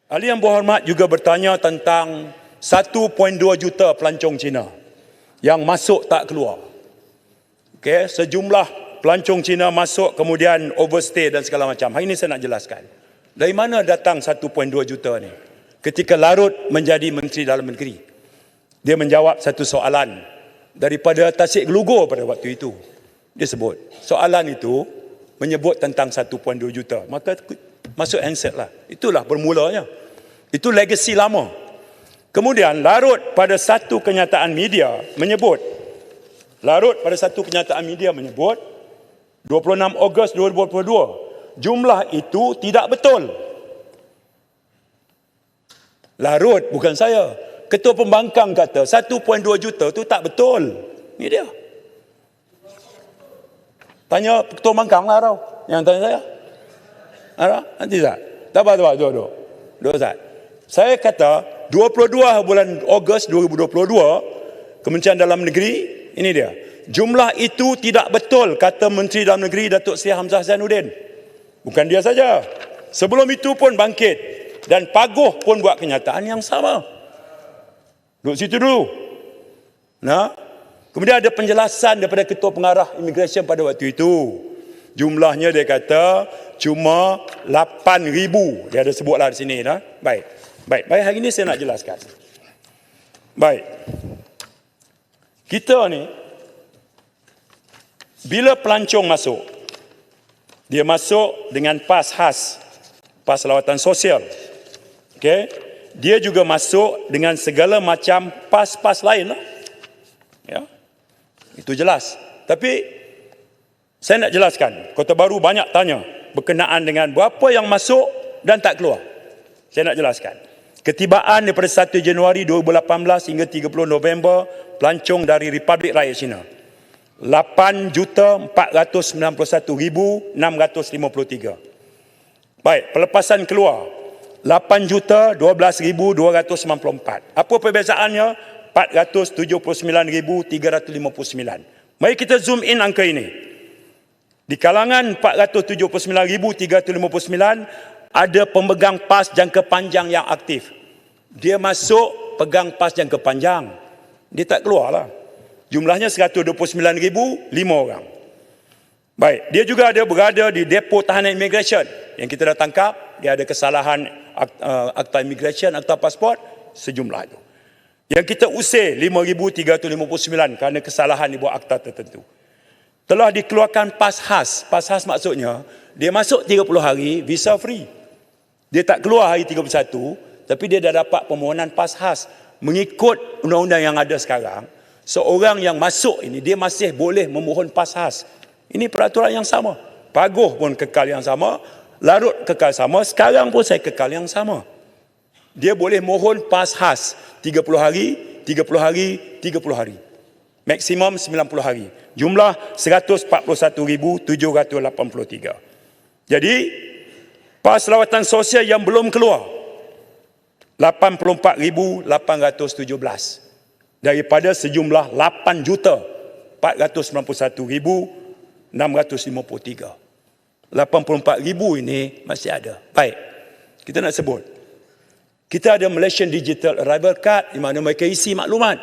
Ahli yang berhormat juga bertanya tentang 1.2 juta pelancong Cina yang masuk tak keluar. Okey, sejumlah pelancong Cina masuk kemudian overstay dan segala macam. Hari ini saya nak jelaskan. Dari mana datang 1.2 juta ni? Ketika Larut menjadi Menteri Dalam Negeri, dia menjawab satu soalan daripada Tasik Gelugor pada waktu itu. Dia sebut, soalan itu menyebut tentang 1.2 juta. Maka masuk handset lah. Itulah bermulanya. Itu legasi lama. Kemudian Larut pada satu kenyataan media menyebut 26 Ogos 2022, jumlah itu tidak betul. Larut, bukan saya. Ketua Pembangkang kata 1.2 juta tu tak betul. Ni dia. Tanya Ketua Pembangkang lah tau. Yang tanya saya. Ada? Nanti tak? Tak apa. Dua Zat. Saya kata 22 bulan Ogos 2022, Kementerian Dalam Negeri, ini dia. Jumlah itu tidak betul, kata Menteri Dalam Negeri Datuk Seri Hamzah Zainuddin. Bukan dia saja. Sebelum itu pun bangkit. Dan Paguh pun buat kenyataan yang sama. Duduk situ dulu. Nah, kemudian ada penjelasan daripada Ketua Pengarah Immigration pada waktu itu. Jumlahnya dia kata cuma 8,000. Dia ada sebutlah di sini. Nah. Baik, hari ini saya nak jelaskan. Baik. Kita ni, bila pelancong masuk, dia masuk dengan pas khas, pas lawatan sosial. Okey? Dia juga masuk dengan segala macam pas-pas lain lah. Ya. Itu jelas. Tapi saya nak jelaskan, Kota Baru banyak tanya berkenaan dengan berapa yang masuk dan tak keluar. Saya nak jelaskan. Ketibaan daripada 1 Januari 2018 hingga 30 November, pelancong dari Republik Rakyat Cina 8,491,653. Baik, pelepasan keluar 8,012,294. Apa perbezaannya? 479,359. Mari kita zoom in angka ini. Di kalangan 479,359 ada pemegang pas jangka panjang yang aktif. Dia masuk pegang pas jangka panjang. Dia tak keluar lah. Jumlahnya 129,005 orang. Baik, dia juga ada berada di depo tahanan immigration yang kita dah tangkap. Dia ada kesalahan akta immigration, akta pasport, sejumlah itu. Yang kita usir 5,359 kerana kesalahan di bawah akta tertentu. Telah dikeluarkan pas khas. Pas khas maksudnya, dia masuk 30 hari, visa free. Dia tak keluar hari 31, tapi dia dah dapat permohonan pas khas. Mengikut undang-undang yang ada sekarang, seorang yang masuk ini, dia masih boleh memohon pas khas. Ini peraturan yang sama. Paguh pun kekal yang sama, Larut kekal sama, sekarang pun saya kekal yang sama. Dia boleh mohon pas khas 30 hari, 30 hari, 30 hari. Maksimum 90 hari. Jumlah 141,783. Jadi, pas lawatan sosial yang belum keluar 84,817 daripada sejumlah 8,491,653. 84,000 ini masih ada. Baik, kita nak sebut. Kita ada Malaysian Digital Arrival Card di mana mereka isi maklumat.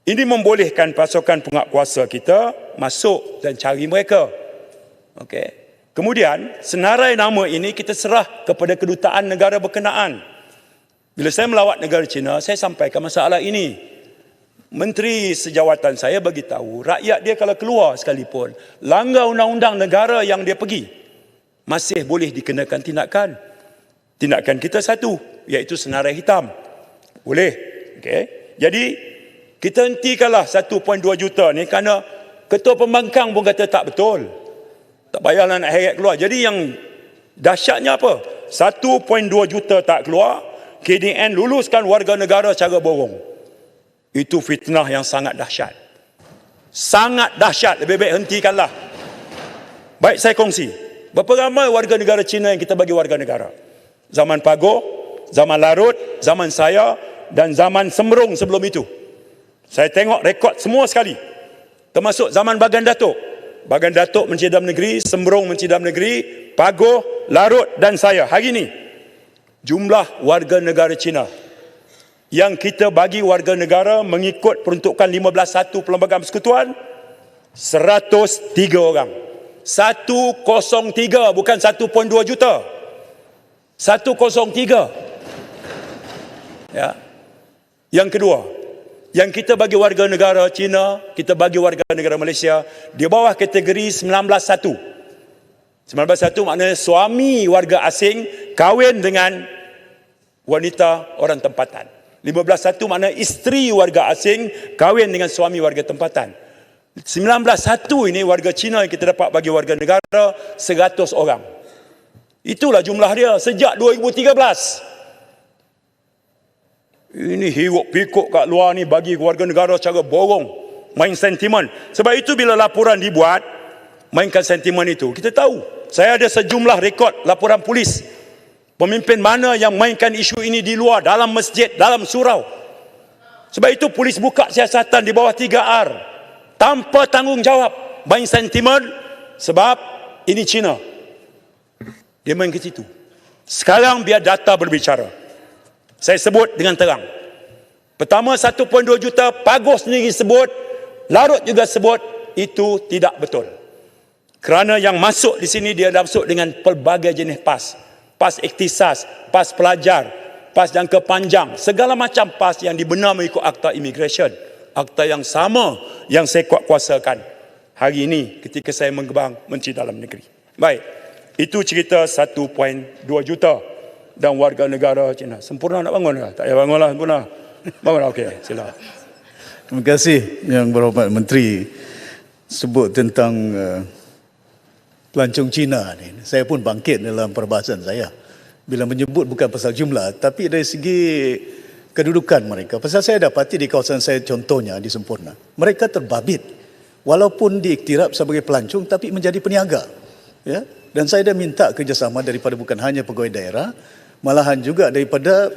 Ini membolehkan pasukan penguatkuasa kita masuk dan cari mereka. Okey. Kemudian, senarai nama ini kita serah kepada kedutaan negara berkenaan. Bila saya melawat negara China, saya sampaikan masalah ini. Menteri Sejawatan saya bagi tahu, rakyat dia kalau keluar sekalipun, langgar undang-undang negara yang dia pergi, masih boleh dikenakan tindakan. Tindakan kita satu, iaitu senarai hitam. Boleh. Okay. Jadi, kita hentikanlah 1.2 juta ni kerana Ketua Pembangkang pun kata tak betul. Tak payahlah nak heret keluar. Jadi yang dahsyatnya apa? 1.2 juta tak keluar, KDN luluskan warga negara secara borong. Itu fitnah yang sangat dahsyat. Sangat dahsyat. Lebih baik hentikanlah. Baik, saya kongsi. Berapa ramai warga negara Cina yang kita bagi warga negara? Zaman Paguh, zaman Larut, zaman saya dan zaman Sembrong sebelum itu. Saya tengok rekod semua sekali. Termasuk zaman Bagan Datuk. Bagan Datuk Menteri Dalam Negeri, Sembrong Menteri Dalam Negeri, Paguh, Larut dan saya. Hari ini, jumlah warga negara Cina yang kita bagi warga negara mengikut peruntukan 15.1 Perlembagaan Persekutuan, 103 orang. 103, bukan 1.2 juta. 103. Ya. Yang kedua, yang kita bagi warga negara Cina, kita bagi warga negara Malaysia di bawah kategori 19.1. 19.1 maknanya suami warga asing kahwin dengan wanita orang tempatan. 15.1 maknanya isteri warga asing kahwin dengan suami warga tempatan. 19.1 ini warga Cina yang kita dapat bagi warga negara 100 orang. Itulah jumlah dia sejak 2013. Ini hiruk pikuk kat luar ni bagi warga negara secara borong, main sentimen. Sebab itu bila laporan dibuat, mainkan sentimen itu. Kita tahu, saya ada sejumlah rekod laporan polis. Pemimpin mana yang mainkan isu ini di luar, dalam masjid, dalam surau. Sebab itu polis buka siasatan di bawah 3R. Tanpa tanggungjawab. Main sentimen sebab ini Cina. Dia main ke situ. Sekarang biar data berbicara. Saya sebut dengan terang. Pertama 1.2 juta, Pagus sendiri sebut, Larut juga sebut, itu tidak betul. Kerana yang masuk di sini dia masuk dengan pelbagai jenis PAS. PAS ikhtisas, PAS pelajar, PAS jangka panjang, segala macam PAS yang dibenar mengikut Akta Immigration. Akta yang sama yang saya kuasakan hari ini ketika saya mengembang Menteri Dalam Negeri. Baik, itu cerita 1.2 juta dan warga negara Cina. Sempurna nak bangun ke? Tak payah bangunlah, sempurna. Bangunlah, okey, sila. Terima kasih Yang Berhormat Menteri sebut tentang pelancong Cina ni. Saya pun bangkit dalam perbahasan saya bila menyebut bukan pasal jumlah tapi dari segi kedudukan mereka. Pasal saya dapati di kawasan saya contohnya di Sempurna, mereka terbabit walaupun diiktiraf sebagai pelancong tapi menjadi peniaga. Ya? Dan saya dah minta kerjasama daripada bukan hanya pegawai daerah, malahan juga daripada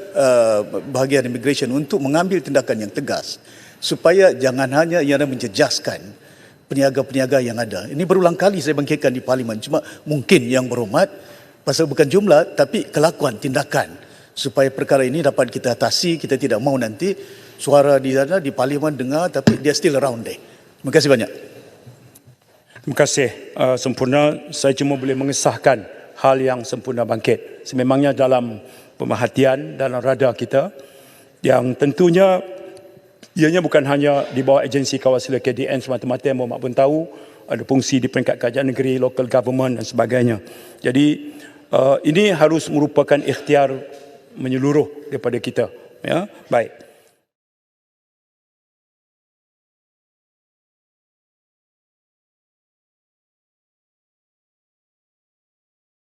bahagian immigration untuk mengambil tindakan yang tegas supaya jangan hanya ia menjejaskan peniaga-peniaga yang ada. Ini berulang kali saya bangkitkan di Parlimen. Cuma mungkin Yang Berhormat, pasal bukan jumlah, tapi kelakuan, tindakan. Supaya perkara ini dapat kita atasi. Kita tidak mahu nanti suara di sana, di Parlimen dengar, tapi dia still around there. Terima kasih banyak. Terima kasih. Sempurna, saya cuma boleh mengesahkan hal yang Sempurna bangkit. Sememangnya dalam pemerhatian, dalam radar kita, yang tentunya ianya bukan hanya di bawah agensi Kawasila KDN semata-mata yang Mohd pun tahu, ada fungsi di peringkat kerajaan negeri, local government dan sebagainya. Jadi ini harus merupakan ikhtiar menyeluruh daripada kita. Ya, baik.